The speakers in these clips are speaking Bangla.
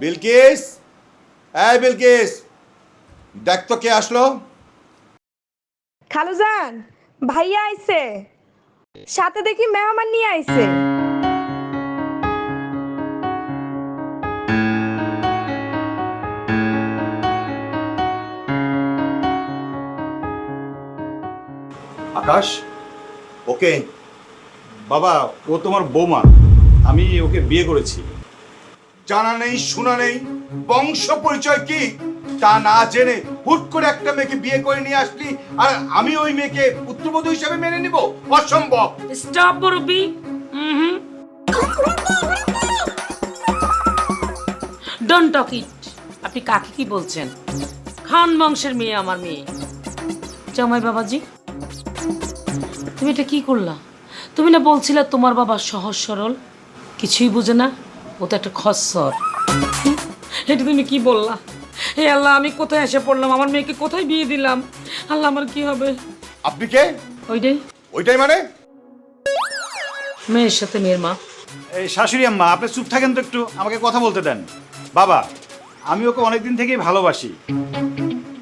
বিলকিস, এই বিলকিস, দেখ তো কে আসলো। খালুজান, ভাইয়া আইছে, সাথে দেখি মেহমান নিয়ে আইছে। আকাশ, ওকে বাবা, ও তোমার বৌমা। আমি ওকে বিয়ে করেছি। জানা নেই, শোনা নেই, বংশ পরিচয় কি তা না জেনে হুট করে একটা মেয়েকে বিয়ে করে নিয়ে আসলি, আর আমি ওই মেয়েকে পুত্রবধূ হিসেবে মেনে নিব? অসম্ভব। স্টপ মুরব্বি। ডোন্ট টক ইট। আপনি কাকে কি বলছেন? খান বংশের মেয়ে আমার মেয়ে। জামাই বাবাজি, তুমি এটা কি করলা? তুমি না বলছিলে তোমার বাবা সহজ সরল, কিছুই বুঝে না, ও তো একটা খচ্চর। এটা তুমি কি বললা? হে আল্লাহ, আমি কোথায় এসে পড়লাম? আমার মেয়েকে কোথায় বিয়ে দিলাম? আল্লাহ, আমার কি হবে? আপনি কে? ওইটাই ওইটাই মানে? মেয়ের সাথে মেয়ের মা। এই শাশুড়ি আম্মা, আপনি চুপ থাকেন তো একটু, আমাকে কথা বলতে দেন। বাবা, আমি ওকে অনেকদিন থেকেই ভালোবাসি,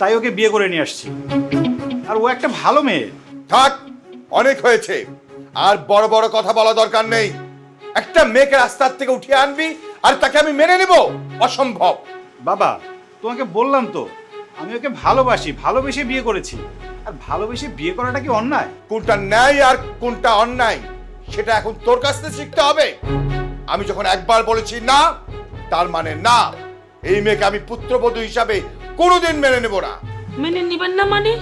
তাই ওকে বিয়ে করে নিয়ে আসছি। আর ও একটা ভালো মেয়ে। থাক, অনেক হয়েছে, আর বড় বড় কথা বলা দরকার নেই। একটা মেয়েকে রাস্তার থেকে উঠিয়ে আনবি আর তাকে আমি মেনে নিব? অসম্ভব। বাবা, তোমাকে বললাম তো, আমি ওকে ভালোবাসি, ভালোবেসে বিয়ে করেছি। আর ভালোবেসে বিয়ে করাটা কি অন্যায়? কোনটা ন্যায় আর কোনটা অন্যায় সেটা এখন তোর কাছ থেকে শিখতে হবে। আমি যখন একবার বলেছি না, তার মানে না। এই মেয়েকে আমি পুত্রবধূ হিসাবে কোনোদিন মেনে নেব না। মেনে নিবেন না মানে?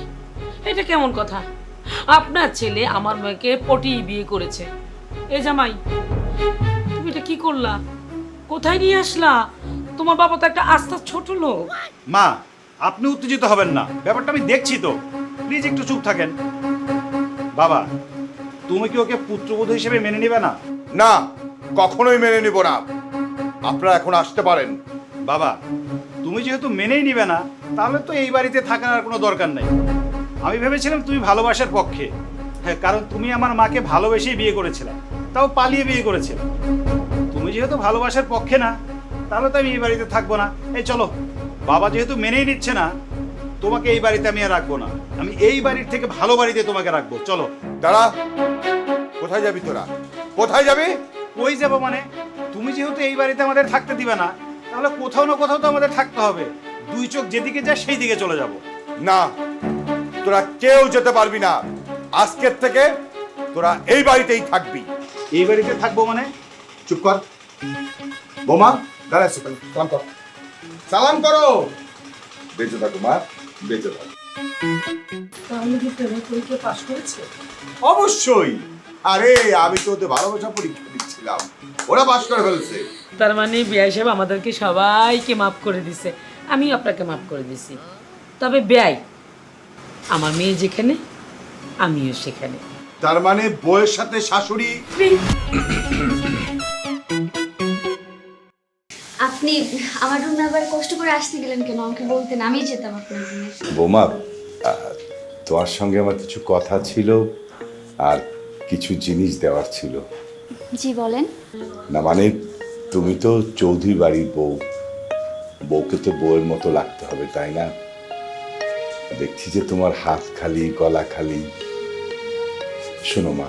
এটা কেমন কথা? আপনার ছেলে আমার মেয়েকে পটিয়ে বিয়ে করেছে। এ জামাই, তুমি এটা কি করলা? কোথায় নিয়ে আসলা? তোমার বাবা তো একটা আস্তা ছোট লোক। মা, আপনি উত্তেজিত হবেন না, ব্যাপারটা আমি দেখছি তো। প্লিজ একটু চুপ থাকেন। বাবা, তুমি কি ওকে পুত্রবধূ হিসেবে মেনে নেবে না? না, কখনোই মেনে নিব না। আপনারা এখন আসতে পারেন। বাবা, তুমি যেহেতু মেনেই নিবে না, তাহলে তো এই বাড়িতে থাকার আর কোনো দরকার নেই। আমি ভেবেছিলাম তুমি ভালোবাসার পক্ষে। হ্যাঁ, কারণ তুমি আমার মাকে ভালোবেসেই বিয়ে করেছিলে, তাও পালিয়ে বিয়ে করেছিলে। তুমি যেহেতু ভালোবাসার পক্ষে না, তাহলে তো আমি এই বাড়িতে থাকবো না। এই চলো, বাবা যেহেতু মেনেই নিচ্ছে না, তোমাকে এই বাড়িতে আমি আর রাখবো না। আমি এই বাড়ির থেকে ভালো বাড়িতে তোমাকে রাখবো। চলো। দাঁড়া, কোথায় যাবি তোরা? কোথায় যাবি? কই যাবো মানে? তুমি যেহেতু এই বাড়িতে আমাদের থাকতে দিবে না, তাহলে কোথাও না কোথাও তো আমাদের থাকতে হবে। দুই চোখ যেদিকে যায় সেই দিকে চলে যাব। না, তোরা কেউ যেতে পারবি না। আজকের থেকে তোরা এই বাড়িতেই থাকবি। এই বাড়িতে থাকবো মানে? চুপ কর। বোমা, দাঁড়া, সালাম কর। সালাম করো। বেঁচে থাকো মা, বেঁচে থাকো। তাহলে কি প্রেমের পরীক্ষা পাশ করেছে? অবশ্যই। আরে আমি তো ওদের ভালোবাসা পরীক্ষা দিচ্ছিলাম, ওরা পাস করে ফেলছে। তার মানে বিআই সাহেব আমাদেরকে সবাইকে মাফ করে দিছে, আমি আপনাকে মাফ করে দিছি। তবে বিআই, আমার মেয়ে যেখানে আমিও সেখানে। তার মানে বউয়ের সাথে শাশুড়ি? আপনি আমার রুমে আবার কষ্ট করে আসতে গেলেন কেন? আমাকে বলতেন, আমি যেতাম আপনার রুমে। বোমা, তোমার সঙ্গে আমার কিছু কথা ছিল আর কিছু জিনিস দেওয়ার ছিল। জি বলেন। না মানে, তুমি তো চৌধুরী বাড়ির বউ, বউকে তো বউয়ের মতো লাগতে হবে, তাই না? দেখছি যে তোমার হাত খালি, গলা খালি। শোনো মা,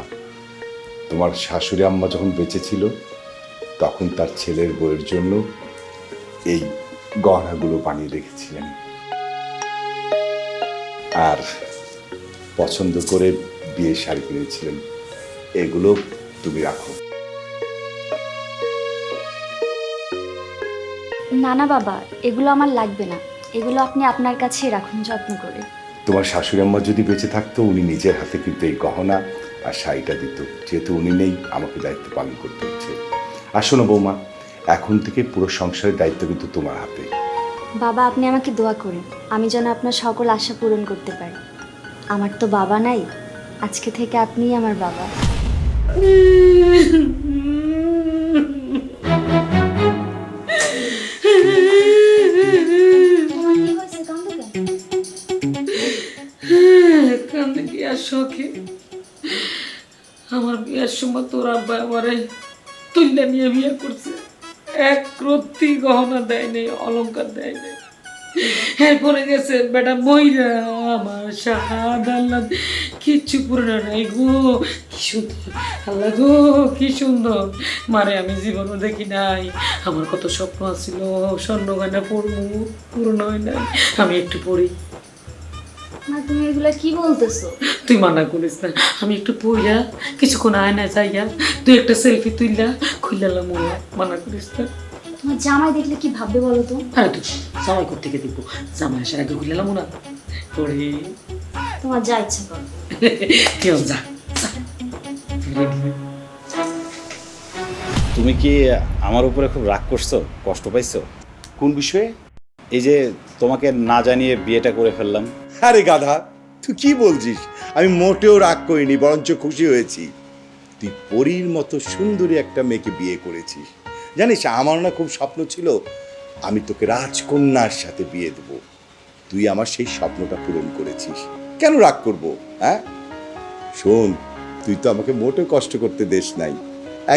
তোমার শাশুড়ি আম্মা যখন বেঁচে ছিল, তখন তার ছেলের বউয়ের জন্য এই গহনাগুলো বানিয়ে রেখেছিলেন, আর পছন্দ করে বিয়ের শাড়ি কিনেছিলেন। এগুলো তুমি রাখো। না না বাবা, এগুলো আমার লাগবে না। এগুলো আপনি আপনার কাছেই রাখুন যত্ন করে। তোমার শাশুড়ি আম্মা যদি বেঁচে থাকতো, উনি নিজের হাতে কিন্তু এই গহনা আর শাড়িটা দিত। যেহেতু উনি নেই, আমাকে দায়িত্ব পালন করতে হচ্ছে। আর শোনো বৌমা, এখন থেকে পুরো সংসারের দায়িত্ব কিন্তু তোমার হাতে। বাবা, আপনি আমাকে দোয়া করেন, আমি যেন আপনার সকল আশা পূরণ করতে পারি। আমার তো বাবা নাই, আজকে থেকে আপনিই আমার বাবা। কান্দে কি আর শখে? আমার বিয়ের সময় তোর আব্বা আমারে তুইলা নিয়ে বিয়ে করছে, এক রত্তি গহনা দেয় নাই, অলংকার দেয় নাই। এরপরে গেছে বেটা মইরা, আমার শাহাদ আল্লাহ কিচ্ছু পুরনো নাই গো। কি সুন্দর আল্লাহ গো, কি সুন্দর। মারে আমি জীবনও দেখি নাই। আমার কত স্বপ্ন আছিল, স্বর্ণ গয়না পড়বো, পূরণ হয় নাই। আমি একটু পড়ি। মা তুমি এগুলা কি বলতেছো? তুই মানা করিস না, আমি একটু পইরা কিছুক্ষণ আয়না যাইয়া তুই একটা সেলফি তুইলা খুইলালাম, মানা করিস না। তোমার জামাই দেখলে কি ভাববে বলো তো? আরে তুই জামাই কোত্থেকে দিব, জামাই আসার আগে খুইলালাম না পরে। তোমার যা ইচ্ছা করো। কেউ যা। তুমি কি আমার উপরে খুব রাগ করছো, কষ্ট পাইছো? কোন বিষয়ে? এই যে তোমাকে না জানিয়ে বিয়েটা করে ফেললাম। আরে গাধা, তুই কি বলছিস? আমি মোটেও রাগ করিনি, বরঞ্চ খুশি হয়েছি। তুই পরীর মতো সুন্দরী একটা মেয়েকে বিয়ে করেছিস। জানিস, আমার না খুব স্বপ্ন ছিল আমি তোকে রাজকন্যার সাথে বিয়ে দেব। তুই আমার সেই স্বপ্নটা পূরণ করেছিস, কেন রাগ করব? হ্যাঁ শোন, তুই তো আমাকে মোটেও কষ্ট করতে দেশ নাই,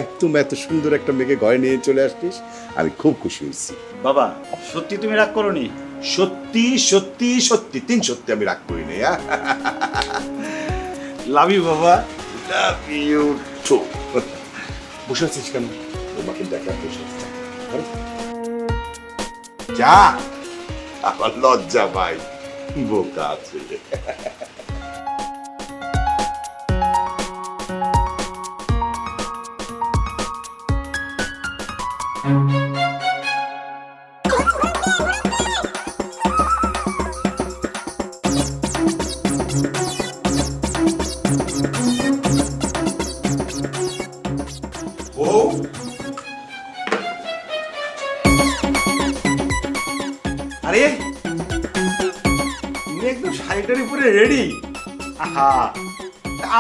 একদম এত সুন্দর একটা মেয়েকে ঘরে নিয়ে চলে আসছিস, আমি খুব খুশি হয়েছি। বাবা সত্যি তুমি রাগ করোনি? সত্যি সত্যি সত্যি, তিন সত্যি আমি রাগ করি নাই। লাভ ইউ বাবা। Love you too. বসে আছিস কেন? তোমাকে দেখা বসে আছিস। যা, আমার লজ্জা ভাই, বোকা আছে। আরে তুমি একদম শাড়িটার উপরে রেডি? আহা,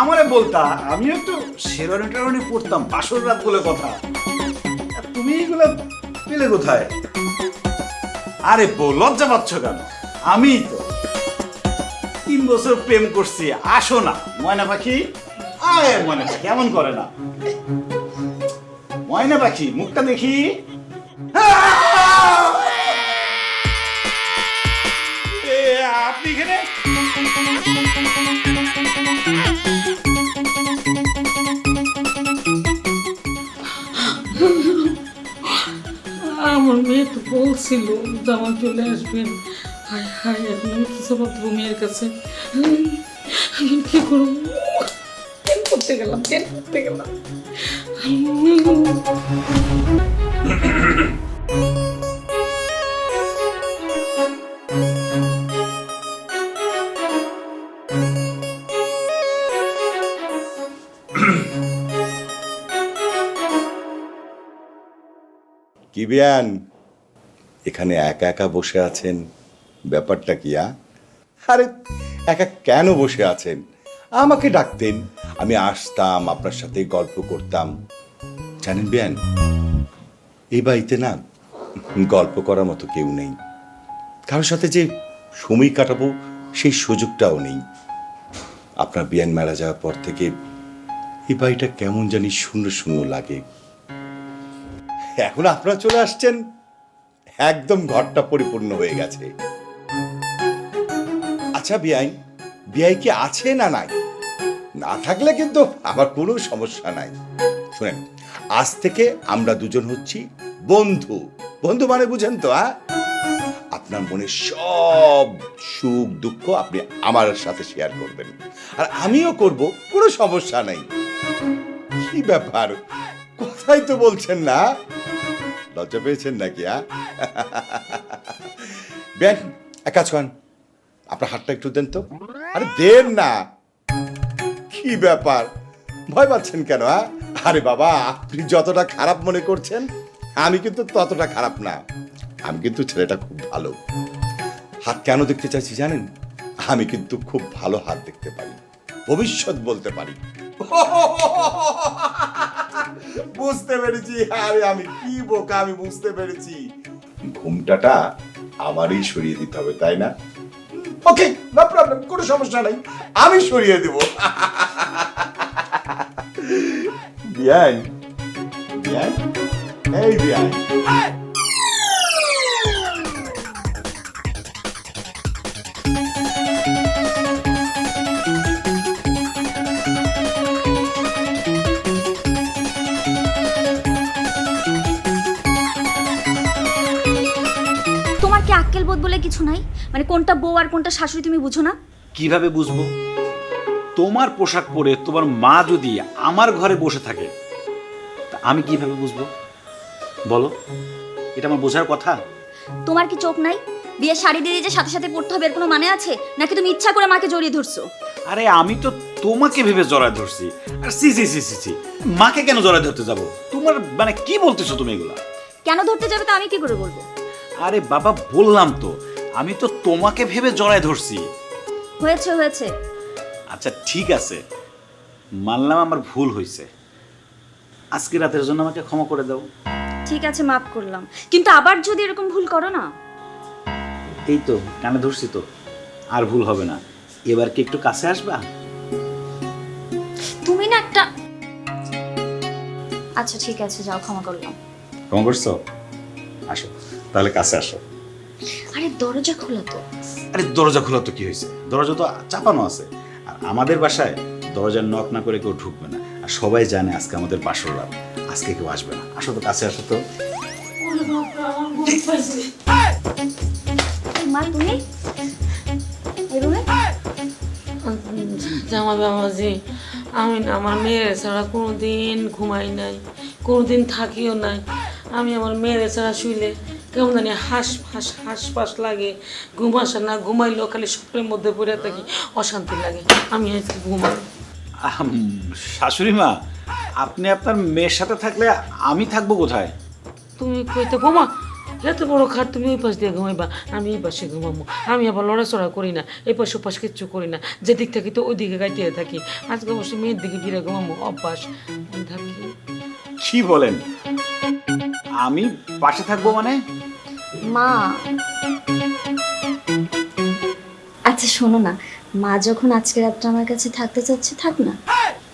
আমারে বলতা, আমিও একটু শেরওয়ানি টেরওয়ানি পরতাম, বাসর রাত বলে কথা। আর তুমি এগুলো পেলে কোথায়? আরে বউ, লজ্জা পাচ্ছ কেন? আমি তো 3 বছর প্রেম করছি। আসো না ময়না পাখি, আয় ময়না পাখি, এমন করে না। ময়না পাখি, মুখটা দেখি। আপনি এখানে? আমার মেয়ে তো বলছিল জামা চলে আসবেন। হায় হায়, এখন আমি কি জবাব দেবো মেয়ের কাছে? আমি কি করবো? ট্রেন করতে গেলাম, ট্রেন করতে গেলাম। কি বিয়ান, এখানে একা একা বসে আছেন, ব্যাপারটা কি? আরে একা কেন বসে আছেন? আমাকে ডাকতেন, আমি আসতাম, আপনার সাথে গল্প করতাম। জানেন বিয়ান, এই বাড়িতে না গল্প করার মতো কেউ নেই, কারোর সাথে যে সময় কাটাবো সেই সুযোগটাও নেই। আপনার বিয়ান মারা যাওয়ার পর থেকে এই বাড়িটা কেমন জানি শূন্য শূন্য লাগে। এখন আপনারা চলে আসছেন, একদম ঘরটা পরিপূর্ণ হয়ে গেছে। আচ্ছা বিয়াই, বিয়াই কি আছে না নাই? না থাকলে কিন্তু আমার কোনো সমস্যা নাই। শুনেন, আজ থেকে আমরা দুজন হচ্ছি বন্ধু। বন্ধু মানে বুঝেন তো? আপনার মনে সব সুখ দুঃখ আপনি আমার সাথে শেয়ার করবেন, আর আমিও করব, কোনো সমস্যা নাই। কি ব্যাপার, কথাই তো বলছেন না? লজ্জা পেয়েছেন নাকি? বেন, এক কাজ করেন, আপনার হাতটা একটু দেন তো। আরে দেন না। কি ব্যাপার, ভয় পাচ্ছেন কেন? আরে বাবা, আপনি যতটা খারাপ মনে করছেন আমি কিন্তু ততটা খারাপ না। আমি কিন্তু ছেলেটা খুব ভালো। হাত কেন দেখতে চাইছি জানেন? আমি কিন্তু খুব ভালো হাত দেখতে পারি, ভবিষ্যৎ বলতে পারি। বুঝতে পেরেছি। আরে আমি কি বোকা, আমি বুঝতে পেরেছি। ঘুমটাটা আমারই সরিয়ে দিতে হবে, তাই না? ওকে, নো প্রবলেম, কোনো সমস্যা নাই, আমি সরিয়ে দেব। বিয়ান, বিয়ান, এই বিয়াই তোমার কি আক্কেল বোধ বলে কিছু নাই? মানে কোনটা বউ আর কোনটা শাশুড়ি তুমি বুঝো না? কিভাবে বুঝবো? তোমার পোশাক পরে তোমার মা যদি আমার ঘরে বসে থাকে, তা আমি কিভাবে বুঝবো বলো? এটা আমার বোঝার কথা? তোমার কি চোখ নাই? বিয়ে শাড়ি দিয়ে যে সাথে সাথে পড়তে হবে এর কোনো মানে আছে? নাকি তুমি ইচ্ছা করে মাকে জড়িয়ে ধরছো? আরে আমি তো তোমাকে ভেবে জড়ায় ধরছি। আর সি সি সি সি সি, মাকে কেন জড়ায় ধরতে যাব? তোমার মানে কি বলতেছো তুমি এগুলা? কেন ধরতে যাবে তা আমি কি করে বলবো? আরে বাবা, বললাম তো আমি তো তোমাকে ভেবে জড়ায় ধরছি। হয়েছে হয়েছে। আচ্ছা ঠিক আছে, মানলাম আমার ভুল হয়েছে। আজকে রাতের জন্য আমাকে ক্ষমা করে দাও। ঠিক আছে, মাফ করলাম, কিন্তু আবার যদি এরকম ভুল করো না। এই তো কানে ধরছি তো, আর ভুল হবে না। এবার কি একটু কাছে আসবা? তুমি না একটা। আচ্ছা ঠিক আছে, যাও, ক্ষমা করলাম। ক্ষমা করছো? আসো তাহলে কাছে আসো। আরে দরজা খোলা তো। আরে দরজা খোলা তো কি হয়েছে? দরজা তো চাপানো আছে। আর আমাদের বাসায় দরজার নক না করে কেউ ঢুকবে না। আর সবাই জানে আজকে আমাদের বাসর রাত, আজকে কেউ আসবে না। আসো তো, কাছে আসো তো। মা তুমি এই রুমে? জামাই বাবাজি, আমি না আমার মেয়ের ছাড়া কোনোদিন ঘুমাই নাই, কোনোদিন থাকিও নাই। আমি আমার মেয়ের ছাড়া শুইলে কেমন জানি হাঁস লাগে। ঘুম আসে না, ঘুমাইলেও খালি স্বপ্নের মধ্যে পড়ে থাকি, অশান্তি লাগে। আমি আজকে ঘুমাই। শাশুড়ি মা, আপনি আপনার মেয়ের সাথে থাকলে আমি থাকবো কোথায়? তুমি কইতে ঘুমা, এত বড় খাট তুমি ওই পাশ দিয়ে ঘুমাইবা, আমি এই পাশে ঘুমাবো। আমি আবার লড়াচড়া করি না, এই পাশে ওপাশ কিচ্ছু করি না। যেদিক থাকি তো ওই দিকে গাইতে থাকি। আজকে বসে মেয়ের দিকে ফিরে ঘুমাবো, অভ্যাস থাকি। কি বলেন? আমি পাশে থাকবো মানে? মা আচ্ছা শোনো না, মা যখন আজকে রাতটা আমার কাছে থাকতে চাচ্ছে, থাক না।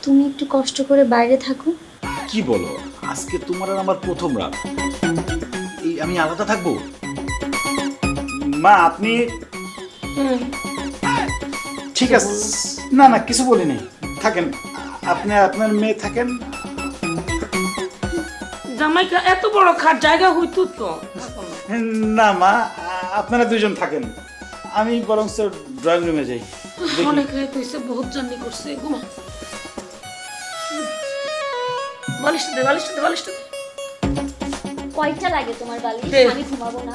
তুমি একটু কষ্ট করে বাইরে থাকো। কি বলো? আজকে তোমার আর আমার প্রথম রাত, এই আমি আলাদা থাকবো? মা আপনি ঠিক আছে। না না, কিছু বলিনি, থাকেন আপনি, আপনার মেয়ে থাকেন। জামাইকা এত বড় খাট জায়গা হইতো তো। না মা, আপনারা দুজন থাকেন, আমি বরং ড্রয়িং রুমে যাই। অনেক রাত হয়েছে, বহুত জার্নি করছে, ঘুমা। বালিশটা দে, বালিশটা দে, বালিশটা দে। কয়টা লাগে তোমার বালিশ? দে। আমি ঘুমাবো না।